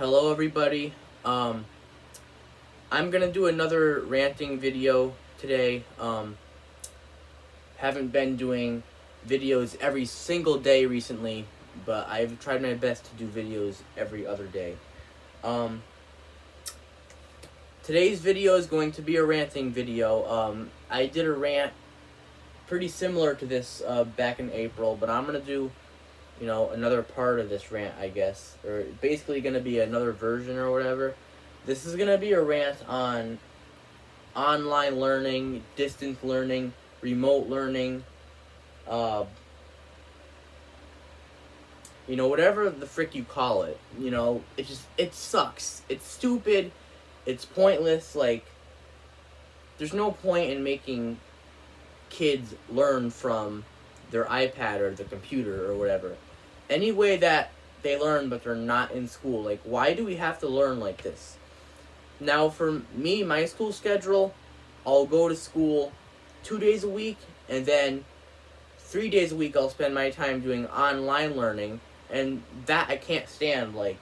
Hello everybody. I'm gonna do another ranting video today. Haven't been doing videos every single day recently, but I've tried my best to do videos every other day. Today's video is going to be a ranting video. I did a rant pretty similar to this back in April, but I'm gonna do another part of this rant, I guess, or basically going to be another version or whatever. This is going to be a rant on online learning, distance learning, remote learning, whatever the frick you call it. It sucks. It's stupid. It's pointless. Like, there's no point in making kids learn from their iPad or the computer or whatever. Any way that they learn but they're not in school. Like, why do we have to learn like this? Now, for me, my school schedule, I'll go to school 2 days a week, and then 3 days a week I'll spend my time doing online learning, and that I can't stand. Like,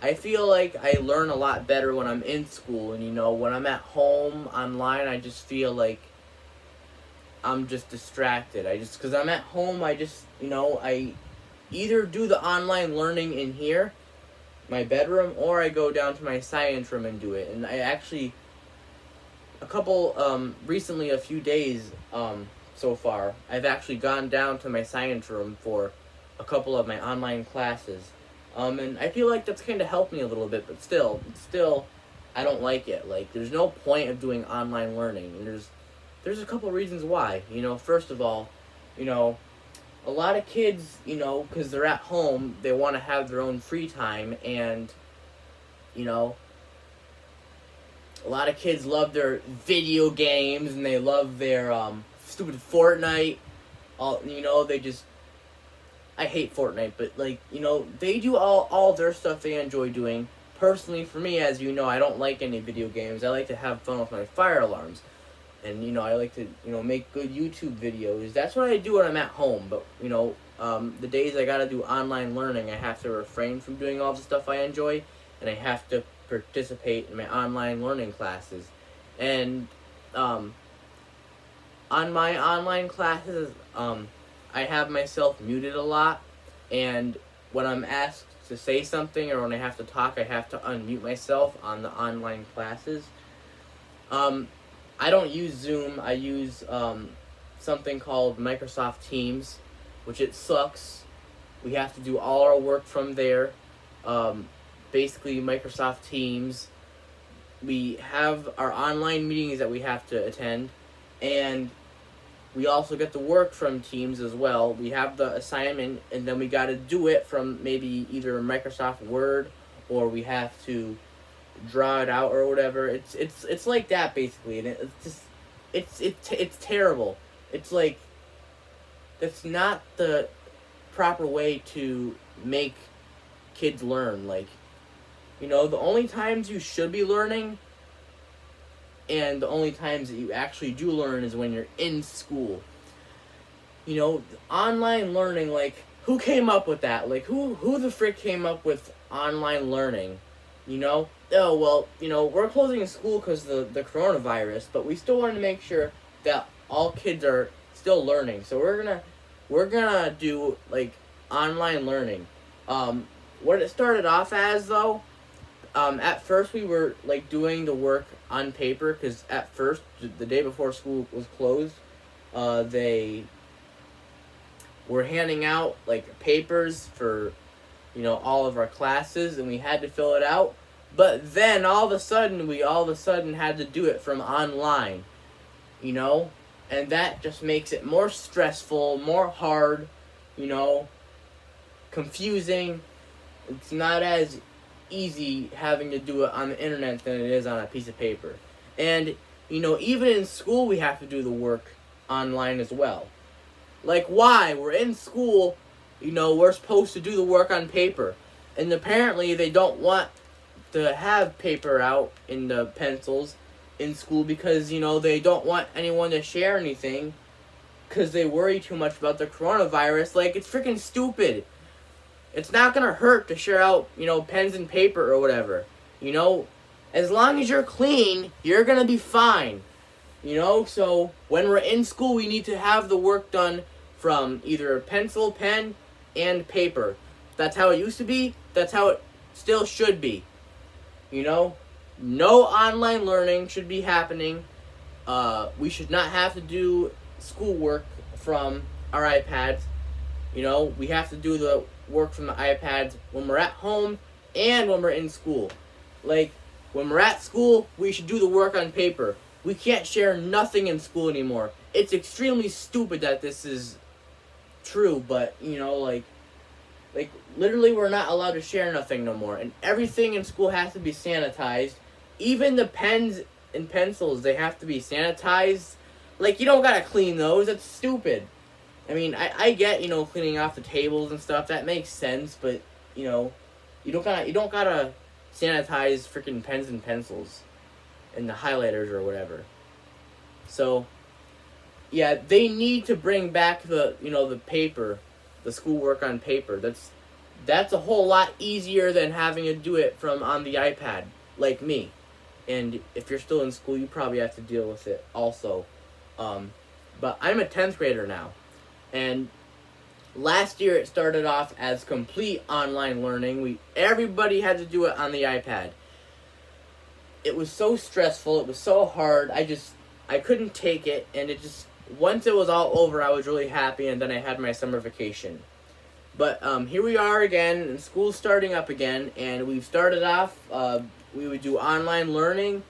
I feel like I learn a lot better when I'm in school, and when I'm at home online, I just feel like I'm just distracted. Because I'm at home, I either do the online learning in here, my bedroom, or I go down to my science room and do it. And I actually, recently, a few days so far, I've actually gone down to my science room for a couple of my online classes. And I feel like that's kind of helped me a little bit, but still, I don't like it. Like, there's no point of doing online learning, and there's a couple reasons why. First of all, a lot of kids, because they're at home, they want to have their own free time, and, a lot of kids love their video games, and they love their, stupid Fortnite. I hate Fortnite, but, they do all their stuff they enjoy doing. Personally, for me, as you know, I don't like any video games. I like to have fun with my fire alarms. And, I like to, make good YouTube videos. That's what I do when I'm at home. But, the days I gotta do online learning, I have to refrain from doing all the stuff I enjoy. And I have to participate in my online learning classes. And, on my online classes, I have myself muted a lot. And when I'm asked to say something or when I have to talk, I have to unmute myself on the online classes. I don't use Zoom. I use something called Microsoft Teams, which it sucks. We have to do all our work from there. Basically, Microsoft Teams. We have our online meetings that we have to attend, and we also get the work from Teams as well. We have the assignment, and then we got to do it from maybe either Microsoft Word, or we have to draw it out or whatever. It's like that basically, and it's terrible. It's like, that's not the proper way to make kids learn. Like, the only times you should be learning and the only times that you actually do learn is when you're in school. Online learning, like, who came up with that? Like, who the frick came up with online learning? Oh, well, we're closing school because of the coronavirus, but we still want to make sure that all kids are still learning. So we're gonna do, like, online learning. What it started off as, though, at first we were, like, doing the work on paper, because at first, the day before school was closed, they were handing out, like, papers for, all of our classes, and we had to fill it out. But then, all of a sudden, we had to do it from online, And that just makes it more stressful, more hard, confusing. It's not as easy having to do it on the internet than it is on a piece of paper. And, even in school, we have to do the work online as well. Like, why? We're in school, we're supposed to do the work on paper. And apparently, they don't want to have paper out in the pencils in school because, they don't want anyone to share anything because they worry too much about the coronavirus. Like, it's freaking stupid. It's not gonna hurt to share out, pens and paper or whatever. As long as you're clean, you're gonna be fine. So when we're in school, we need to have the work done from either pencil, pen, and paper. That's how it used to be. That's how it still should be. No online learning should be happening. We should not have to do schoolwork from our iPads. We have to do the work from the iPads when we're at home and when we're in school. Like, when we're at school, we should do the work on paper. We can't share nothing in school anymore. It's extremely stupid that this is true, but, literally we're not allowed to share nothing no more. And everything in school has to be sanitized. Even the pens and pencils, they have to be sanitized. You don't gotta clean those. That's stupid. I mean, I get, cleaning off the tables and stuff. That makes sense, but, you don't gotta sanitize freaking pens and pencils and the highlighters or whatever. So, yeah, they need to bring back the paper, the schoolwork on paper. That's a whole lot easier than having to do it from on the iPad, like me. And if you're still in school, you probably have to deal with it also. But I'm a 10th grader now. And last year it started off as complete online learning. Everybody had to do it on the iPad. It was so stressful. It was so hard. I couldn't take it. And once it was all over, I was really happy. And then I had my summer vacation. But here we are again, and school's starting up again. And we've started off, we would do online learning.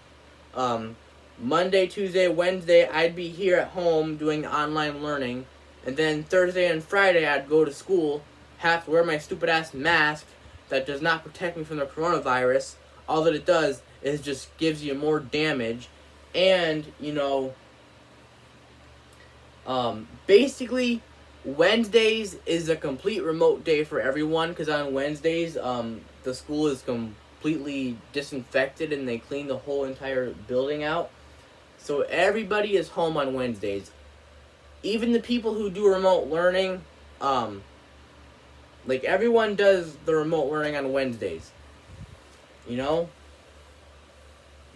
Monday, Tuesday, Wednesday, I'd be here at home doing online learning. And then Thursday and Friday, I'd go to school, have to wear my stupid-ass mask that does not protect me from the coronavirus. All that it does is just gives you more damage. And, basically, Wednesdays is a complete remote day for everyone, because on Wednesdays, the school is completely disinfected and they clean the whole entire building out. So everybody is home on Wednesdays. Even the people who do remote learning, everyone does the remote learning on Wednesdays.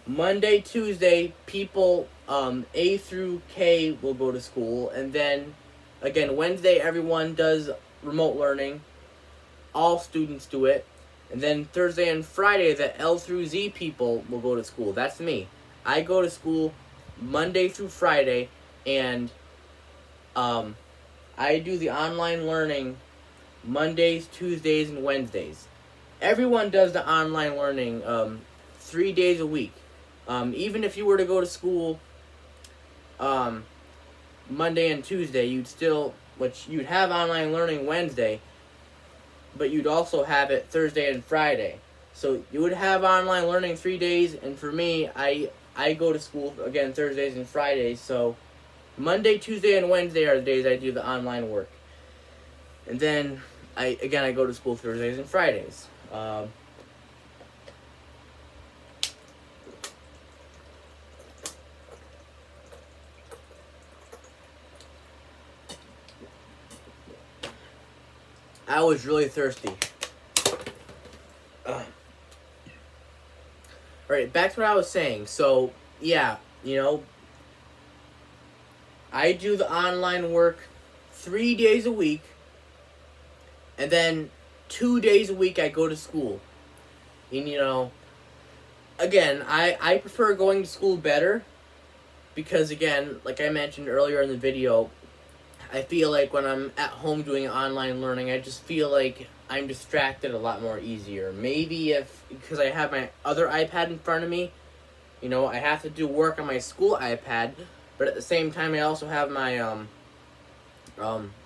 Monday, Tuesday, people A through K will go to school, and then again Wednesday everyone does remote learning. All students do it. And then Thursday and Friday, the L through Z people will go to school. That's me. I go to school Monday through Friday, and I do the online learning Mondays, Tuesdays, and Wednesdays. Everyone does the online learning 3 days a week. Even if you were to go to school Monday and Tuesday, you'd have online learning Wednesday, but you'd also have it Thursday and Friday. So you would have online learning 3 days, and for me, I go to school, again, Thursdays and Fridays, so Monday, Tuesday, and Wednesday are the days I do the online work. And then, I go to school Thursdays and Fridays. I was really thirsty. Alright, back to what I was saying. So, yeah, I do the online work 3 days a week, and then 2 days a week I go to school. And, again, I prefer going to school better, because, again, like I mentioned earlier in the video, I feel like when I'm at home doing online learning, I just feel like I'm distracted a lot more easier. Maybe because I have my other iPad in front of me, I have to do work on my school iPad, but at the same time I also have my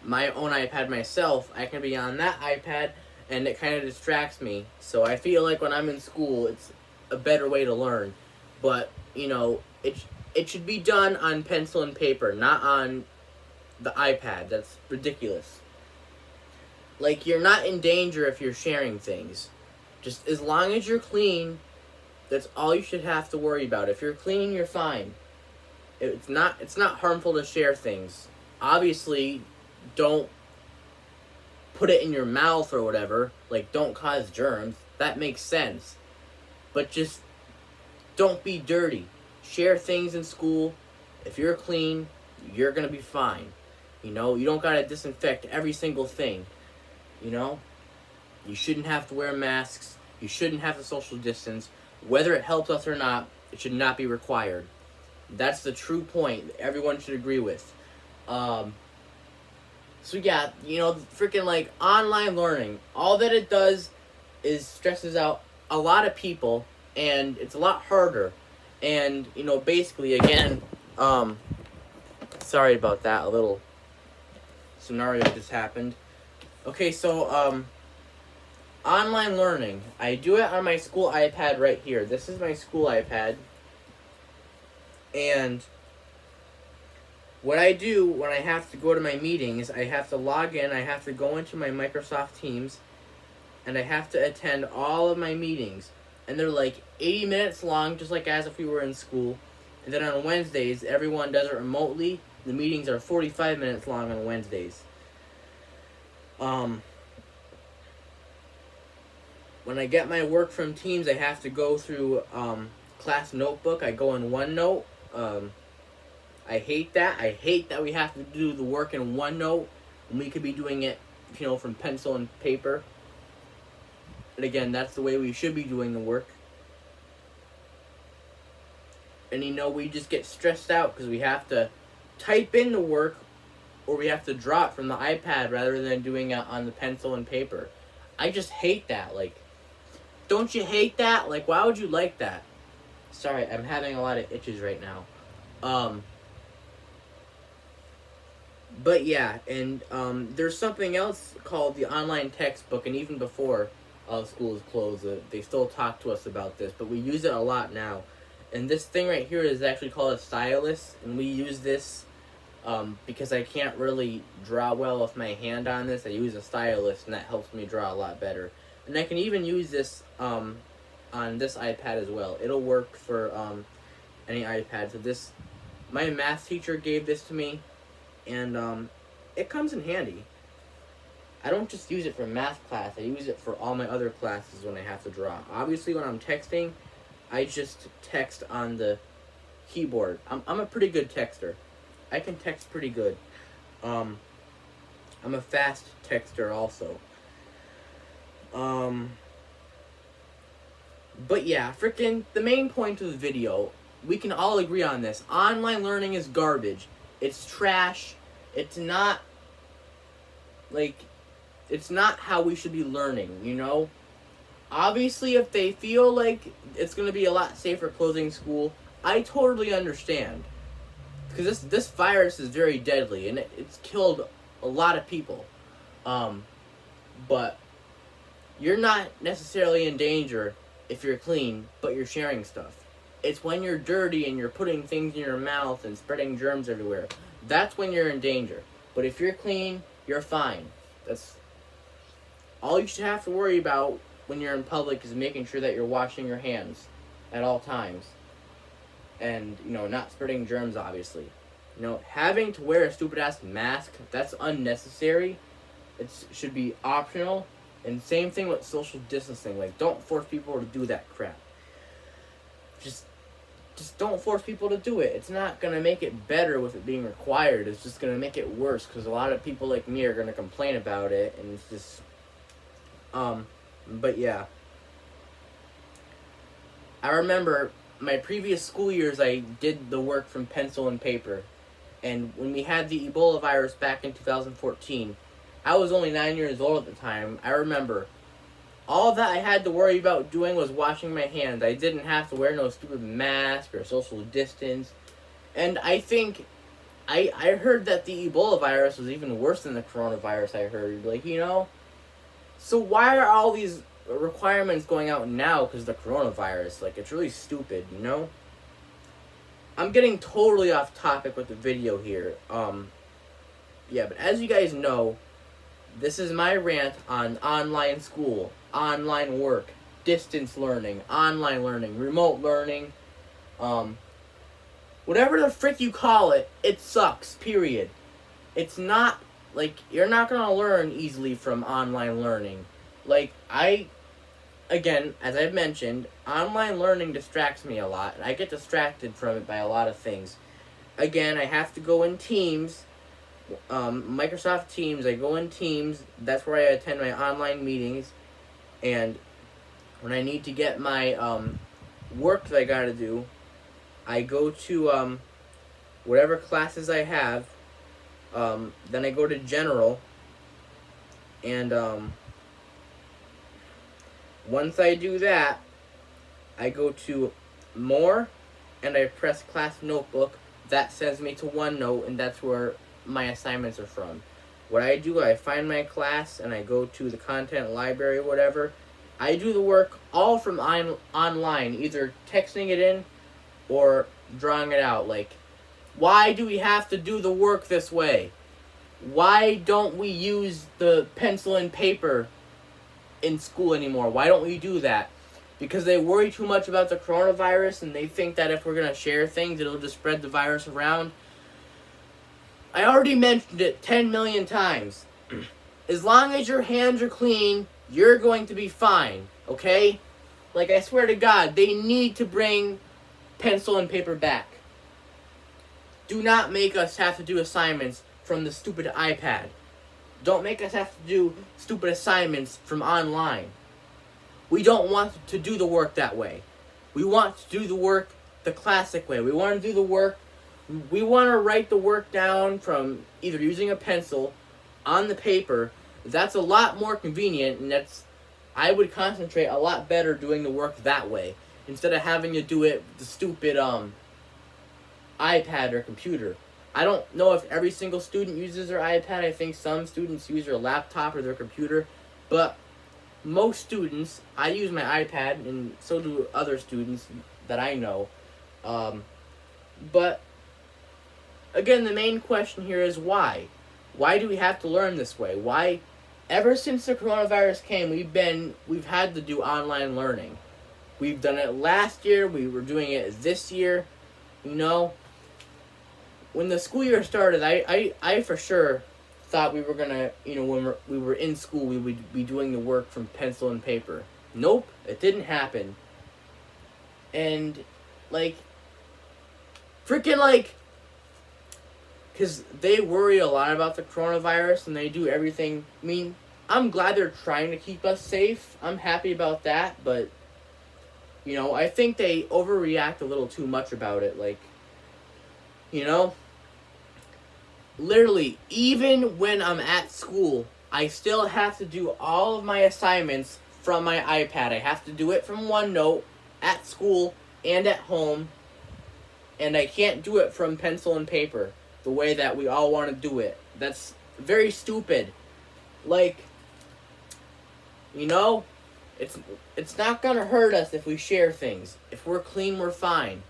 my own iPad myself. I can be on that iPad, and it kind of distracts me. So I feel like when I'm in school, it's a better way to learn. But, it should be done on pencil and paper, not on the iPad. That's ridiculous. You're not in danger if you're sharing things. Just as long as you're clean, that's all you should have to worry about. If you're clean, you're fine. It's not harmful to share things. Obviously, don't put it in your mouth or whatever, like, don't cause germs. That makes sense. But just don't be dirty. Share things in school. If you're clean, you're going to be fine. You know, you don't got to disinfect every single thing. You know, you shouldn't have to wear masks. You shouldn't have to social distance. Whether it helps us or not, it should not be required. That's the true point that everyone should agree with. So yeah, you know, freaking like online learning, all that it does is stresses out a lot of people, and it's a lot harder. And, you know, basically, again, sorry about that, a little scenario just happened. Okay, so, online learning. I do it on my school iPad right here. This is my school iPad. And what I do when I have to go to my meetings, I have to log in, I have to go into my Microsoft Teams, and I have to attend all of my meetings. And they're like 80 minutes long, just like as if we were in school. And then on Wednesdays, everyone does it remotely. The meetings are 45 minutes long on Wednesdays. When I get my work from Teams, I have to go through class notebook. I go in OneNote. I hate that. I hate that we have to do the work in OneNote when we could be doing it, you know, from pencil and paper. And again, that's the way we should be doing the work. And you know, we just get stressed out because we have to type in the work, or we have to draw it from the iPad rather than doing it on the pencil and paper. I just hate that. Like, don't you hate that? Like, why would you like that? Sorry, I'm having a lot of itches right now. But yeah, and there's something else called the online textbook, and even before school is closed, they still talk to us about this, but we use it a lot now. And this thing right here is actually called a stylus, and we use this because I can't really draw well with my hand on this. I use a stylus, and that helps me draw a lot better. And I can even use this on this iPad as well. It'll work for any iPad. So this, my math teacher gave this to me, and it comes in handy. I don't just use it for math class. I use it for all my other classes when I have to draw. Obviously, when I'm texting, I just text on the keyboard. I'm a pretty good texter. I can text pretty good. I'm a fast texter also. But yeah, freaking the main point of the video, we can all agree on this. Online learning is garbage. It's trash. It's not, like, it's not how we should be learning, you know? Obviously, if they feel like it's going to be a lot safer closing school, I totally understand. Because this virus is very deadly, and it's killed a lot of people. But you're not necessarily in danger if you're clean, but you're sharing stuff. It's when you're dirty and you're putting things in your mouth and spreading germs everywhere. That's when you're in danger. But if you're clean, you're fine. That's all you should have to worry about when you're in public, is making sure that you're washing your hands at all times. And, you know, not spreading germs, obviously. You know, having to wear a stupid-ass mask, that's unnecessary. It should be optional. And same thing with social distancing. Like, don't force people to do that crap. Just don't force people to do it. It's not going to make it better with it being required. It's just going to make it worse, because a lot of people like me are going to complain about it, and it's just, but yeah. I remember my previous school years, I did the work from pencil and paper, and when we had the Ebola virus back in 2014, I was only 9 years old at the time. I remember all that I had to worry about doing was washing my hands. I didn't have to wear no stupid mask or social distance. And I think, I heard that the Ebola virus was even worse than the coronavirus, I heard. Like, you know? So why are all these requirements going out now because of the coronavirus? Like, it's really stupid, you know? I'm getting totally off topic with the video here. Yeah, but as you guys know, this is my rant on online school, online work, distance learning, online learning, remote learning, whatever the frick you call it, it sucks, period. It's not like, you're not going to learn easily from online learning. Like, again, as I've mentioned, online learning distracts me a lot, and I get distracted from it by a lot of things. Again, I have to go in Teams, Microsoft Teams. I go in Teams. That's where I attend my online meetings. And when I need to get my work that I gotta do, I go to whatever classes I have. Then I go to General, and once I do that, I go to More, and I press Class Notebook. That sends me to OneNote, and that's where my assignments are from. What I do, I find my class, and I go to the content library or whatever. I do the work all from online, either texting it in or drawing it out. Like, why do we have to do the work this way? Why don't we use the pencil and paper in school anymore? Why don't we do that? Because they worry too much about the coronavirus, and they think that if we're going to share things, it'll just spread the virus around. I already mentioned it 10 million times. As long as your hands are clean, you're going to be fine, okay? Like, I swear to God, they need to bring pencil and paper back. Do not make us have to do assignments from the stupid iPad. Don't make us have to do stupid assignments from online. We don't want to do the work that way. We want to do the work the classic way. We want to do the work. We want to write the work down from either using a pencil on the paper. That's a lot more convenient, and I would concentrate a lot better doing the work that way instead of having to do it with the stupid iPad or computer. I don't know if every single student uses their iPad. I think some students use their laptop or their computer, but most students, I use my iPad, and so do other students that I know. But again, the main question here is why? Why do we have to learn this way? Why? Ever since the coronavirus came, we've had to do online learning. We've done it last year. We were doing it this year. You know, when the school year started, I for sure thought we were gonna, when we were in school, we would be doing the work from pencil and paper. Nope, it didn't happen. And, because they worry a lot about the coronavirus, and they do everything. I mean, I'm glad they're trying to keep us safe. I'm happy about that, but, I think they overreact a little too much about it. Literally, even when I'm at school, I still have to do all of my assignments from my iPad. I have to do it from OneNote at school and at home, and I can't do it from pencil and paper the way that we all want to do it. That's very stupid. It's not gonna hurt us if we share things. If we're clean, we're fine.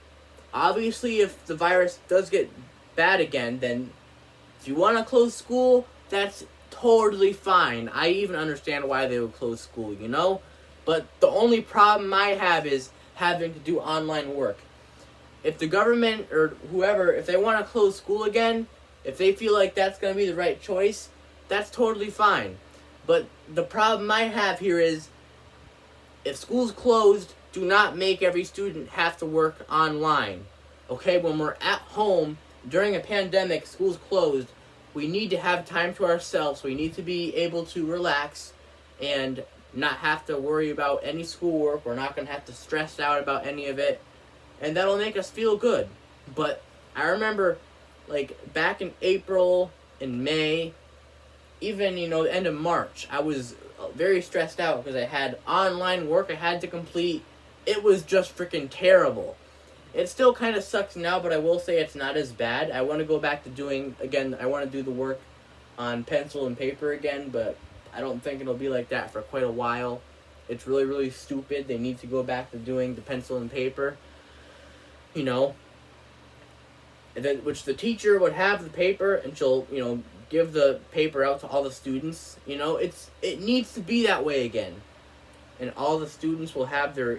Obviously, if the virus does get bad again, then if you want to close school, that's totally fine. I even understand why they would close school, But the only problem I have is having to do online work. If the government or whoever, if they want to close school again, if they feel like that's going to be the right choice, that's totally fine. But the problem I have here is, if school's closed, do not make every student have to work online. Okay, when we're at home, during a pandemic, school's closed, we need to have time to ourselves. We need to be able to relax and not have to worry about any schoolwork. We're not going to have to stress out about any of it. And that'll make us feel good. But I remember, back in April and May, even, the end of March, I was very stressed out because I had online work I had to complete. It was just freaking terrible. It still kind of sucks now, but I will say it's not as bad. I want to go back to I want to do the work on pencil and paper again, but I don't think it'll be like that for quite a while. It's really, really stupid. They need to go back to doing the pencil and paper, and then, which the teacher would have the paper, and she'll, give the paper out to all the students. It needs to be that way again. And all the students will have their,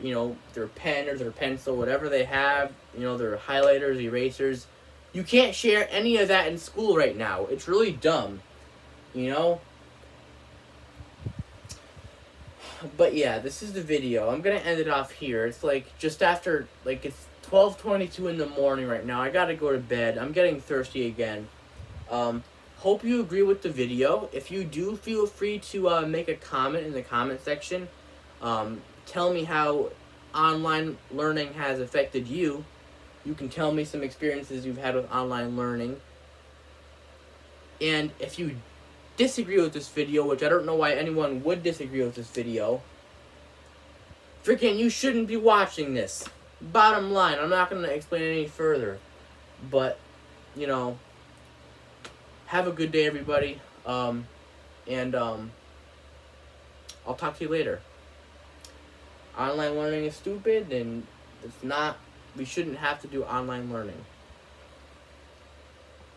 their pen or their pencil, whatever they have, their highlighters, erasers. You can't share any of that in school right now. It's really dumb. you know? But yeah, this is the video. I'm gonna end it off here. It's like just after, like, it's 12:22 in the morning right now. I gotta go to bed. I'm getting thirsty again. Hope you agree with the video. If you do, feel free to make a comment in the comment section. Tell me how online learning has affected you. You can tell me some experiences you've had with online learning. And if you disagree with this video, which I don't know why anyone would disagree with this video, freaking you shouldn't be watching this. Bottom line, I'm not going to explain any further. But, you know, have a good day, everybody. And I'll talk to you later. Online learning is stupid, and it's not, we shouldn't have to do online learning.